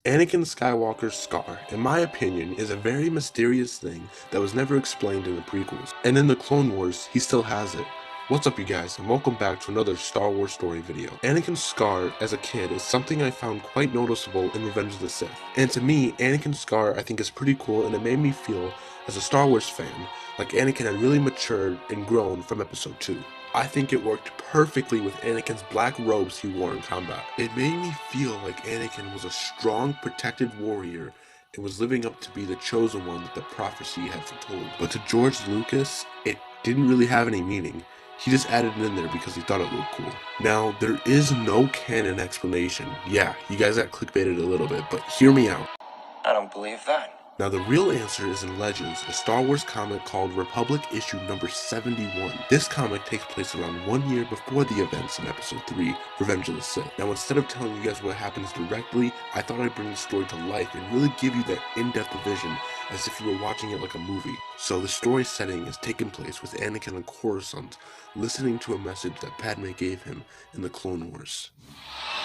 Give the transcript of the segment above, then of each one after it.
Anakin Skywalker Scar, in my opinion, is a very mysterious thing that was never explained in the prequels, and in the Clone Wars, he still has it. What's up you guys, and welcome back to another Star Wars story video. Anakin Scar, as a kid, is something I found quite noticeable in Revenge of the Sith. And to me, Anakin Scar I think is pretty cool, and it made me feel, as a Star Wars fan, like Anakin had really matured and grown from episode 2. I think it worked perfectly with Anakin's black robes he wore in combat. It made me feel like Anakin was a strong, protected warrior and was living up to be the chosen one that the prophecy had foretold. But to George Lucas, it didn't really have any meaning. He just added it in there because he thought it looked cool. Now, there is no canon explanation. Yeah, you guys got clickbaited a little bit, but hear me out. I don't believe that. Now the real answer is in Legends, a Star Wars comic called Republic issue number 71. This comic takes place around 1 year before the events in episode 3, Revenge of the Sith. Now instead of telling you guys what happens directly, I thought I'd bring the story to life and really give you that in-depth vision as if you were watching it like a movie. So the story setting is taking place with Anakin on Coruscant, listening to a message that Padme gave him in the Clone Wars.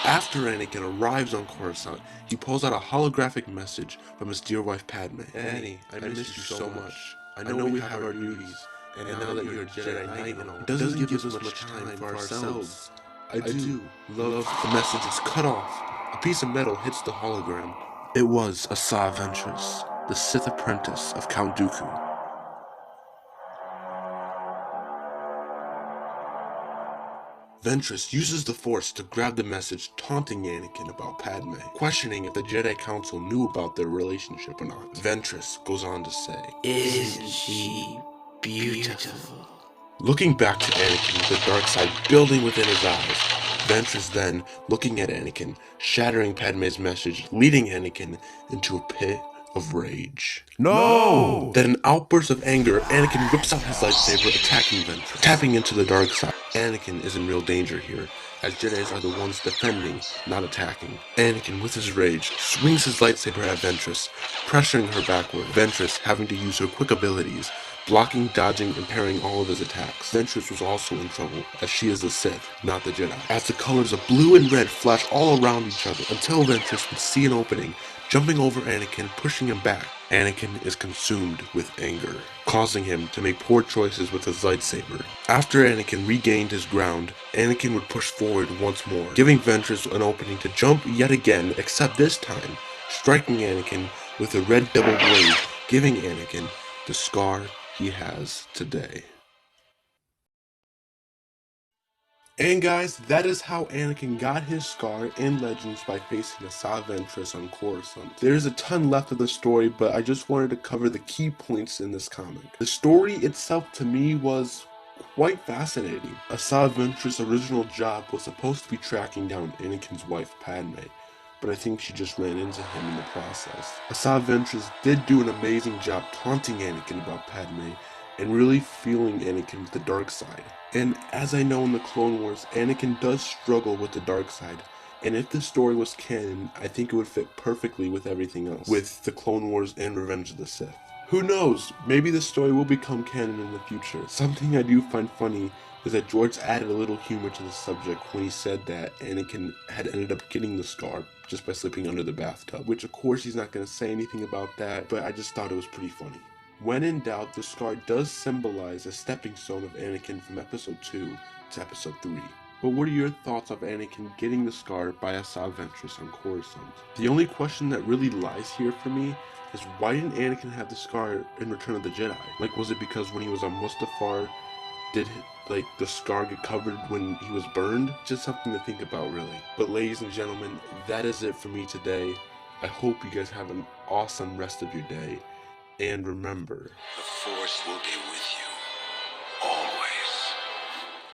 After Anakin arrives on Coruscant, he pulls out a holographic message from his dear wife Padme. Annie, I miss you so much. I know we have our duties, and now that you're a Jedi Knight and all, it doesn't give us much time for ourselves. I do love the message is cut off. A piece of metal hits the hologram. It was Asa Ventress, the Sith apprentice of Count Dooku. Ventress uses the Force to grab the message, taunting Anakin about Padme, questioning if the Jedi Council knew about their relationship or not. Ventress goes on to say, "Isn't she beautiful?" Looking back to Anakin with the dark side building within his eyes, Ventress then looking at Anakin, shattering Padme's message, leading Anakin into a pit of rage. No! Then in an outburst of anger, Anakin whips out his lightsaber, attacking Ventress, tapping into the dark side. Anakin is in real danger here, as Jedis are the ones defending, not attacking. Anakin, with his rage, swings his lightsaber at Ventress, pressuring her backward, Ventress having to use her quick abilities, blocking, dodging, and parrying all of his attacks. Ventress was also in trouble, as she is the Sith, not the Jedi, as the colors of blue and red flash all around each other, until Ventress would see an opening, jumping over Anakin, pushing him back. Anakin is consumed with anger, causing him to make poor choices with his lightsaber. After Anakin regained his ground, Anakin would push forward once more, giving Ventress an opening to jump yet again, except this time, striking Anakin with a red double blade, giving Anakin the scar he has today. And guys, that is how Anakin got his scar in Legends by facing Asa Ventress on Coruscant. There's a ton left of the story, but I just wanted to cover the key points in this comic. The story itself to me was quite fascinating. Asa Ventress' original job was supposed to be tracking down Anakin's wife Padme, but I think she just ran into him in the process. Asa Ventress did do an amazing job taunting Anakin about Padme and really fueling Anakin with the dark side. And as I know in the Clone Wars, Anakin does struggle with the dark side, and if the story was canon, I think it would fit perfectly with everything else, with the Clone Wars and Revenge of the Sith. Who knows, maybe the story will become canon in the future. Something I do find funny is that George added a little humor to the subject when he said that Anakin had ended up getting the scar just by slipping under the bathtub, which of course he's not going to say anything about that, but I just thought it was pretty funny. When in doubt, the scar does symbolize a stepping stone of Anakin from episode 2 to episode 3. But what are your thoughts of Anakin getting the scar by Asa Ventress on Coruscant? The only question that really lies here for me is why didn't Anakin have the scar in Return of the Jedi? Like, was it because when he was on Mustafar, did the scar get covered when he was burned? Just something to think about, really. But ladies and gentlemen, that is it for me today. I hope you guys have an awesome rest of your day. And remember, The Force will be with you.